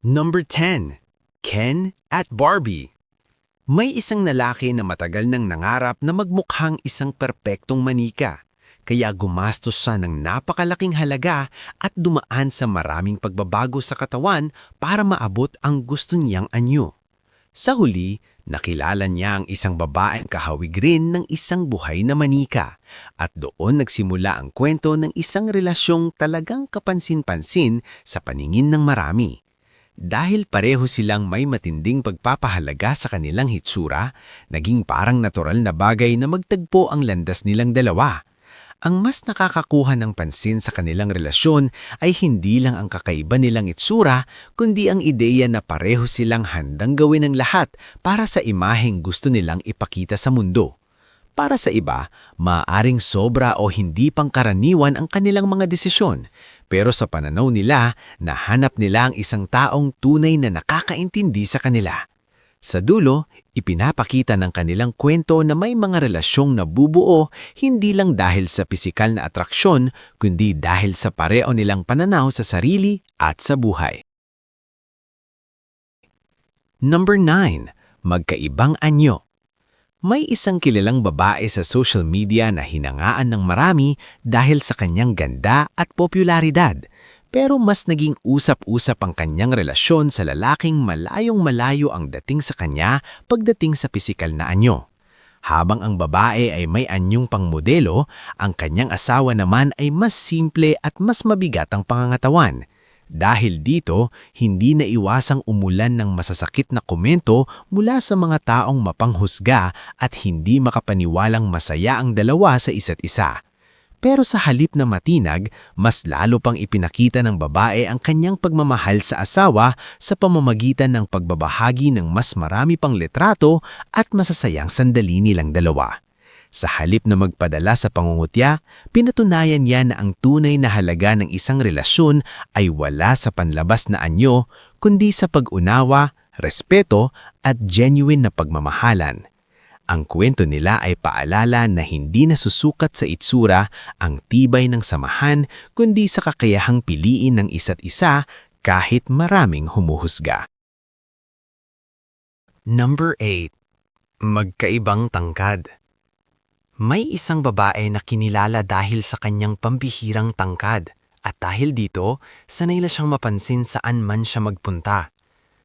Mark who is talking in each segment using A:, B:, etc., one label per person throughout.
A: Number 10. Ken at Barbie. May isang lalaki na matagal nang nangarap na magmukhang isang perpektong manika. Kaya gumastos siya ng napakalaking halaga at dumaan sa maraming pagbabago sa katawan para maabot ang gusto niyang anyo. Sa huli, nakilala niya ang isang babaeng kahawig rin ng isang buhay na manika. At doon nagsimula ang kwento ng isang relasyong talagang kapansin-pansin sa paningin ng marami. Dahil pareho silang may matinding pagpapahalaga sa kanilang hitsura, naging parang natural na bagay na magtagpo ang landas nilang dalawa. Ang mas nakakakuha ng pansin sa kanilang relasyon ay hindi lang ang kakaiba nilang itsura, kundi ang ideya na pareho silang handang gawin ang lahat para sa imaheng gusto nilang ipakita sa mundo. Para sa iba, maaaring sobra o hindi pangkaraniwan ang kanilang mga desisyon, pero sa pananaw nila, nahanap nila ang isang taong tunay na nakakaintindi sa kanila. Sa dulo, ipinapakita ng kanilang kwento na may mga relasyong nabubuo hindi lang dahil sa pisikal na atraksyon, kundi dahil sa pareho nilang pananaw sa sarili at sa buhay. Number 9. Magkaibang anyo. May isang kilalang babae sa social media na hinangaan ng marami dahil sa kanyang ganda at popularidad. Pero mas naging usap-usap ang kanyang relasyon sa lalaking malayong-malayo ang dating sa kanya pagdating sa pisikal na anyo. Habang ang babae ay may anyong pangmodelo, ang kanyang asawa naman ay mas simple at mas mabigat ang pangangatawan. Dahil dito, hindi na iwasang umulan ng masasakit na komento mula sa mga taong mapanghusga at hindi makapaniwalang masaya ang dalawa sa isa't isa. Pero sa halip na matinag, mas lalo pang ipinakita ng babae ang kanyang pagmamahal sa asawa sa pamamagitan ng pagbabahagi ng mas marami pang litrato at masasayang sandali nilang dalawa. Sa halip na magpadala sa pangungutya, pinatunayan niya na ang tunay na halaga ng isang relasyon ay wala sa panlabas na anyo, kundi sa pag-unawa, respeto at genuine na pagmamahalan. Ang kwento nila ay paalala na hindi nasusukat sa itsura ang tibay ng samahan, kundi sa kakayahang piliin ng isa't isa kahit maraming humuhusga. Number 8. Magkaibang tangkad. May isang babae na kinilala dahil sa kanyang pambihirang tangkad at dahil dito, sanay na siyang mapansin saan man siya magpunta.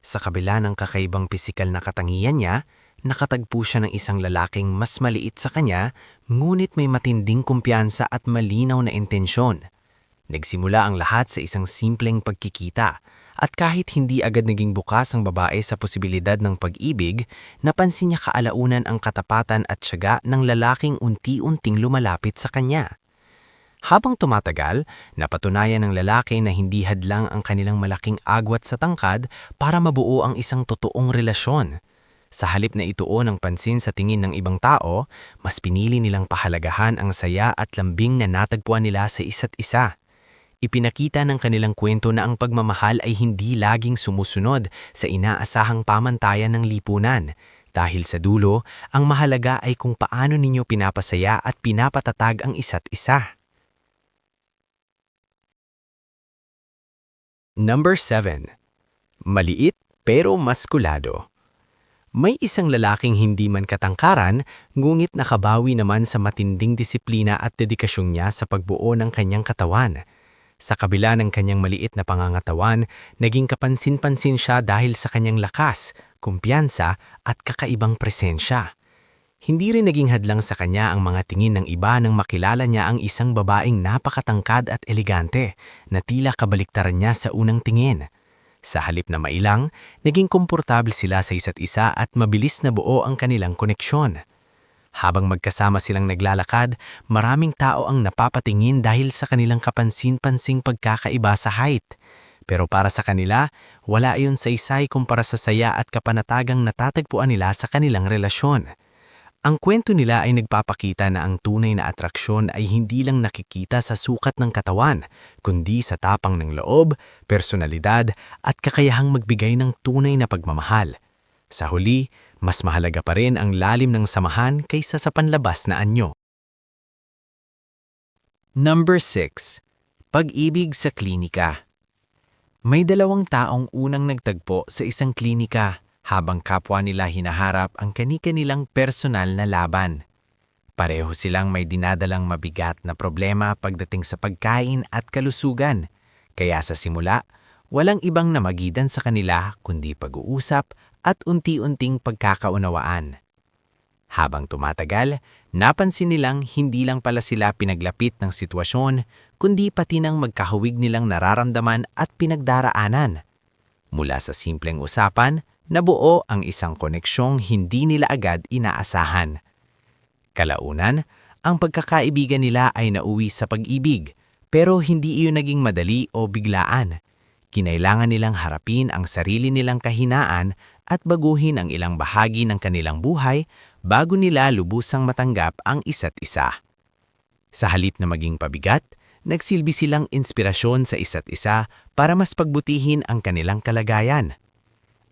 A: Sa kabila ng kakaibang pisikal na katangian niya, nakatagpo siya ng isang lalaking mas maliit sa kanya, ngunit may matinding kumpiyansa at malinaw na intensyon. Nagsimula ang lahat sa isang simpleng pagkikita. At kahit hindi agad naging bukas ang babae sa posibilidad ng pag-ibig, napansin niya kaalaunan ang katapatan at tiyaga ng lalaking unti-unting lumalapit sa kanya. Habang tumatagal, napatunayan ng lalaki na hindi hadlang ang kanilang malaking agwat sa tangkad para mabuo ang isang totoong relasyon. Sa halip na ituon ang pansin sa tingin ng ibang tao, mas pinili nilang pahalagahan ang saya at lambing na natagpuan nila sa isa't isa. Ipinakita ng kanilang kwento na ang pagmamahal ay hindi laging sumusunod sa inaasahang pamantayan ng lipunan. Dahil sa dulo, ang mahalaga ay kung paano ninyo pinapasaya at pinapatatag ang isa't isa. Number 7. Maliit pero maskulado. May isang lalaking hindi man katangkaran, ngunit nakabawi naman sa matinding disiplina at dedikasyon niya sa pagbuo ng kanyang katawan. Sa kabila ng kanyang maliit na pangangatawan, naging kapansin-pansin siya dahil sa kanyang lakas, kumpiyansa at kakaibang presensya. Hindi rin naging hadlang sa kanya ang mga tingin ng iba nang makilala niya ang isang babaeng napakatangkad at elegante na tila kabaliktaran niya sa unang tingin. Sa halip na mailang, naging komportable sila sa isa't isa at mabilis na buo ang kanilang koneksyon. Habang magkasama silang naglalakad, maraming tao ang napapatingin dahil sa kanilang kapansin-pansing pagkakaiba sa height. Pero para sa kanila, wala iyon saysay kumpara sa saya at kapanatagang natatagpuan nila sa kanilang relasyon. Ang kwento nila ay nagpapakita na ang tunay na atraksyon ay hindi lang nakikita sa sukat ng katawan, kundi sa tapang ng loob, personalidad at kakayahang magbigay ng tunay na pagmamahal. Sa huli, mas mahalaga pa rin ang lalim ng samahan kaysa sa panlabas na anyo. Number 6. Pag-ibig sa klinika. May dalawang taong unang nagtagpo sa isang klinika habang kapwa nila hinaharap ang kani-kanilang personal na laban. Pareho silang may dinadalang mabigat na problema pagdating sa pagkain at kalusugan. Kaya sa simula, walang ibang namagitan sa kanila kundi pag-uusap at unti-unting pagkakaunawaan. Habang tumatagal, napansin nilang hindi lang pala sila pinaglapit ng sitwasyon, kundi pati ng magkahawig nilang nararamdaman at pinagdaraanan. Mula sa simpleng usapan, nabuo ang isang koneksyong hindi nila agad inaasahan. Kalaunan, ang pagkakaibigan nila ay nauwi sa pag-ibig, pero hindi iyon naging madali o biglaan. Kinailangan nilang harapin ang sarili nilang kahinaan at baguhin ang ilang bahagi ng kanilang buhay bago nila lubusang matanggap ang isa't isa. Sa halip na maging pabigat, nagsilbi silang inspirasyon sa isa't isa para mas pagbutihin ang kanilang kalagayan.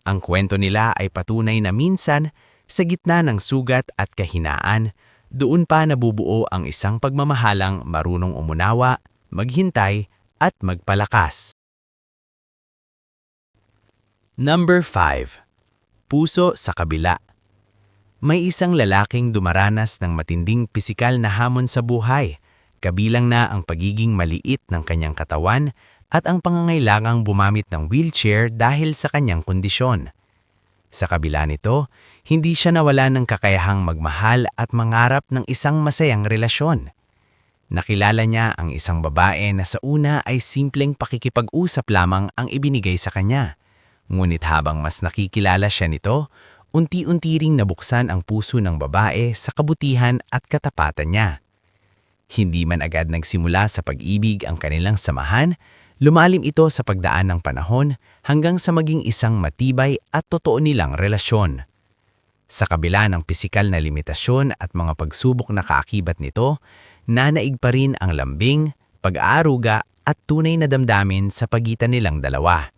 A: Ang kwento nila ay patunay na minsan, sa gitna ng sugat at kahinaan, doon pa nabubuo ang isang pagmamahalang marunong umunawa, maghintay at magpalakas. Number 5. Puso sa kabila. May isang lalaking dumaranas ng matinding pisikal na hamon sa buhay, kabilang na ang pagiging maliit ng kanyang katawan at ang pangangailangang bumamit ng wheelchair dahil sa kanyang kondisyon. Sa kabila nito, hindi siya nawala ng kakayahang magmahal at mangarap ng isang masayang relasyon. Nakilala niya ang isang babae na sa una ay simpleng pakikipag-usap lamang ang ibinigay sa kanya. Ngunit habang mas nakikilala siya nito, unti-unti ring nabuksan ang puso ng babae sa kabutihan at katapatan niya. Hindi man agad nagsimula sa pag-ibig ang kanilang samahan, lumalim ito sa pagdaan ng panahon hanggang sa maging isang matibay at totoo nilang relasyon. Sa kabila ng pisikal na limitasyon at mga pagsubok na kaakibat nito, nanaig pa rin ang lambing, pag-aaruga at tunay na damdamin sa pagitan nilang dalawa.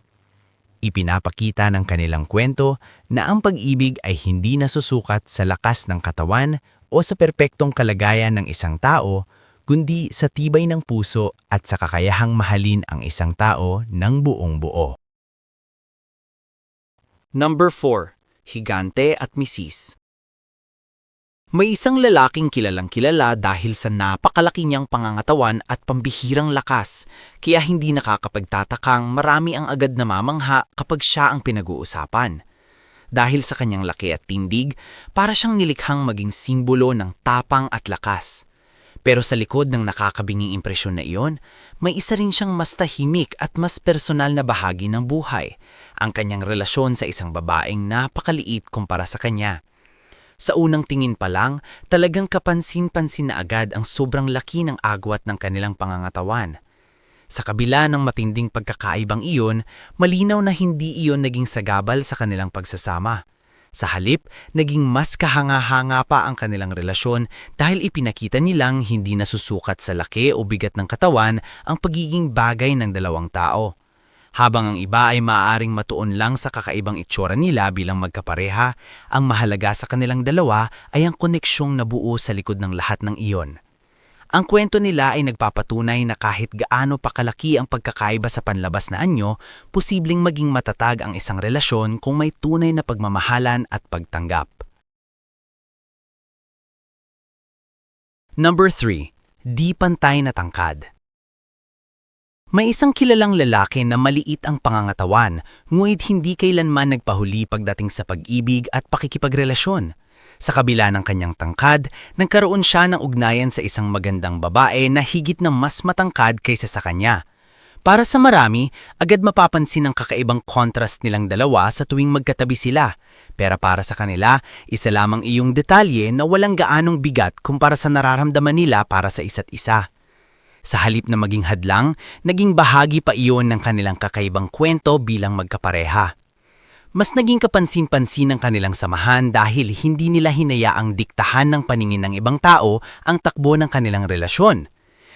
A: Ipinapakita ng kanilang kwento na ang pag-ibig ay hindi nasusukat sa lakas ng katawan o sa perpektong kalagayan ng isang tao, kundi sa tibay ng puso at sa kakayahang mahalin ang isang tao ng buong buo.
B: Number 4. Higante at Misis. May isang lalaking kilalang-kilala dahil sa napakalaki niyang pangangatawan at pambihirang lakas, kaya hindi nakakapagtatakang marami ang agad namamangha kapag siya ang pinag-uusapan. Dahil sa kanyang laki at tindig, para siyang nilikhang maging simbolo ng tapang at lakas. Pero sa likod ng nakakabinging impresyon na iyon, may isa rin siyang mas tahimik at mas personal na bahagi ng buhay, ang kanyang relasyon sa isang babaeng napakaliit kumpara sa kanya. Sa unang tingin pa lang, talagang kapansin-pansin na agad ang sobrang laki ng agwat ng kanilang pangangatawan. Sa kabila ng matinding pagkakaibang iyon, malinaw na hindi iyon naging sagabal sa kanilang pagsasama. Sa halip, naging mas kahanga-hanga pa ang kanilang relasyon dahil ipinakita nilang hindi nasusukat sa laki o bigat ng katawan ang pagiging bagay ng dalawang tao. Habang ang iba ay maaaring matuon lang sa kakaibang itsura nila bilang magkapareha, ang mahalaga sa kanilang dalawa ay ang koneksyong nabuo sa likod ng lahat ng iyon. Ang kwento nila ay nagpapatunay na kahit gaano pa kalaki ang pagkakaiba sa panlabas na anyo, posibleng maging matatag ang isang relasyon kung may tunay na pagmamahalan at pagtanggap. Number 3. Di pantay na tangkad. May isang kilalang lalaki na maliit ang pangangatawan, ngunit hindi kailanman nagpahuli pagdating sa pag-ibig at pakikipagrelasyon. Sa kabila ng kanyang tangkad, nagkaroon siya ng ugnayan sa isang magandang babae na higit na mas matangkad kaysa sa kanya. Para sa marami, agad mapapansin ang kakaibang contrast nilang dalawa sa tuwing magkatabi sila. Pero para sa kanila, isa lamang iyong detalye na walang gaanong bigat kumpara sa nararamdaman nila para sa isa't isa. Sa halip na maging hadlang, naging bahagi pa iyon ng kanilang kakaibang kwento bilang magkapareha. Mas naging kapansin-pansin ang kanilang samahan dahil hindi nila hinayaang diktahan ng paningin ng ibang tao ang takbo ng kanilang relasyon.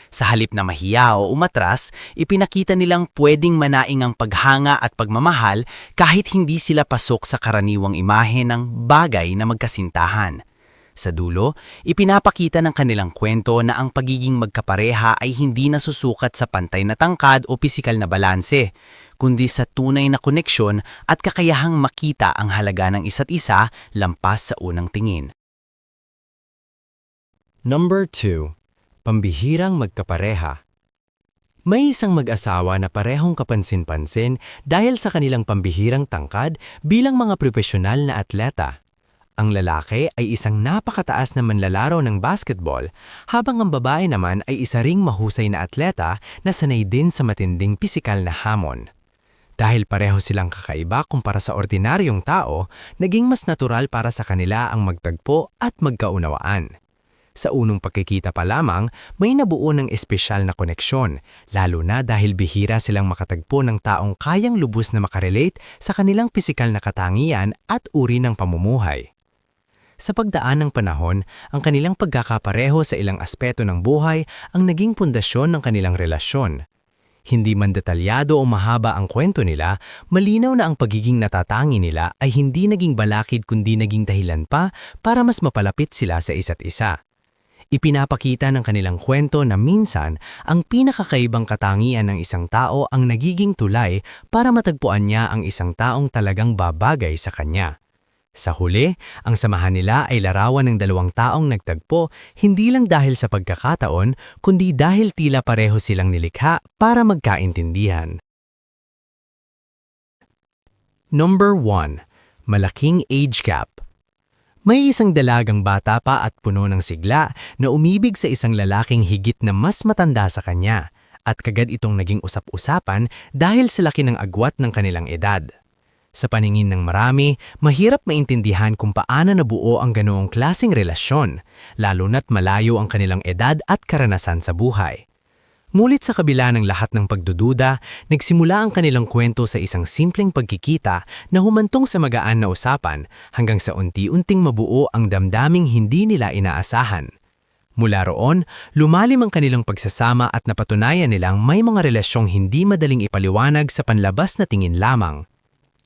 B: Sa halip na mahiya o umatras, ipinakita nilang pwedeng manaing ang paghanga at pagmamahal kahit hindi sila pasok sa karaniwang imahe ng bagay na magkasintahan. Sa dulo, ipinapakita ng kanilang kwento na ang pagiging magkapareha ay hindi nasusukat sa pantay na tangkad o pisikal na balanse, kundi sa tunay na koneksyon at kakayahang makita ang halaga ng isa't isa lampas sa unang tingin.
A: Number 2. Pambihirang magkapareha. May isang mag-asawa na parehong kapansin-pansin dahil sa kanilang pambihirang tangkad bilang mga profesional na atleta. Ang lalaki ay isang napakataas na manlalaro ng basketball, habang ang babae naman ay isa ring mahusay na atleta na sanay din sa matinding pisikal na hamon. Dahil pareho silang kakaiba kumpara sa ordinaryong tao, naging mas natural para sa kanila ang magtagpo at magkaunawaan. Sa unang pagkikita pa lamang, may nabuo ng espesyal na koneksyon, lalo na dahil bihira silang makatagpo ng taong kayang lubos na makarelate sa kanilang pisikal na katangian at uri ng pamumuhay. Sa pagdaan ng panahon, ang kanilang pagkakapareho sa ilang aspeto ng buhay ang naging pundasyon ng kanilang relasyon. Hindi man detalyado o mahaba ang kwento nila, malinaw na ang pagiging natatangi nila ay hindi naging balakid kundi naging dahilan pa para mas mapalapit sila sa isa't isa. Ipinapakita ng kanilang kwento na minsan ang pinakakaibang katangian ng isang tao ang nagiging tulay para matagpuan niya ang isang taong talagang babagay sa kanya. Sa huli, ang samahan nila ay larawan ng dalawang taong nagtagpo hindi lang dahil sa pagkakataon, kundi dahil tila pareho silang nilikha para magkaintindihan. Number 1. Malaking age gap. May isang dalagang bata pa at puno ng sigla na umibig sa isang lalaking higit na mas matanda sa kanya, at kagad itong naging usap-usapan dahil sa laki ng agwat ng kanilang edad. Sa paningin ng marami, mahirap maintindihan kung paano nabuo ang ganoong klaseng relasyon, lalo na't malayo ang kanilang edad at karanasan sa buhay. Ngunit sa kabila ng lahat ng pagdududa, nagsimula ang kanilang kwento sa isang simpleng pagkikita na humantong sa magaan na usapan hanggang sa unti-unting mabuo ang damdaming hindi nila inaasahan. Mula roon, lumalim ang kanilang pagsasama at napatunayan nilang may mga relasyong hindi madaling ipaliwanag sa panlabas na tingin lamang.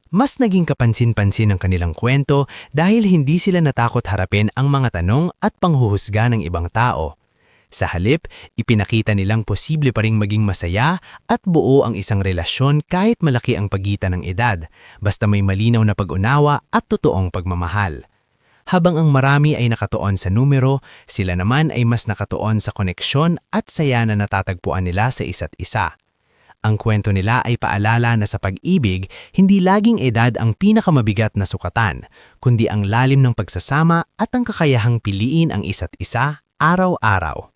A: Mas naging kapansin-pansin ang kanilang kwento dahil hindi sila natakot harapin ang mga tanong at panghuhusga ng ibang tao. Sa halip, ipinakita nilang posible pa ring maging masaya at buo ang isang relasyon kahit malaki ang pagitan ng edad, basta may malinaw na pag-unawa at totoong pagmamahal. Habang ang marami ay nakatuon sa numero, sila naman ay mas nakatuon sa koneksyon at saya na natatagpuan nila sa isa't isa. Ang kwento nila ay paalala na sa pag-ibig, hindi laging edad ang pinakamabigat na sukatan, kundi ang lalim ng pagsasama at ang kakayahang piliin ang isa't isa araw-araw.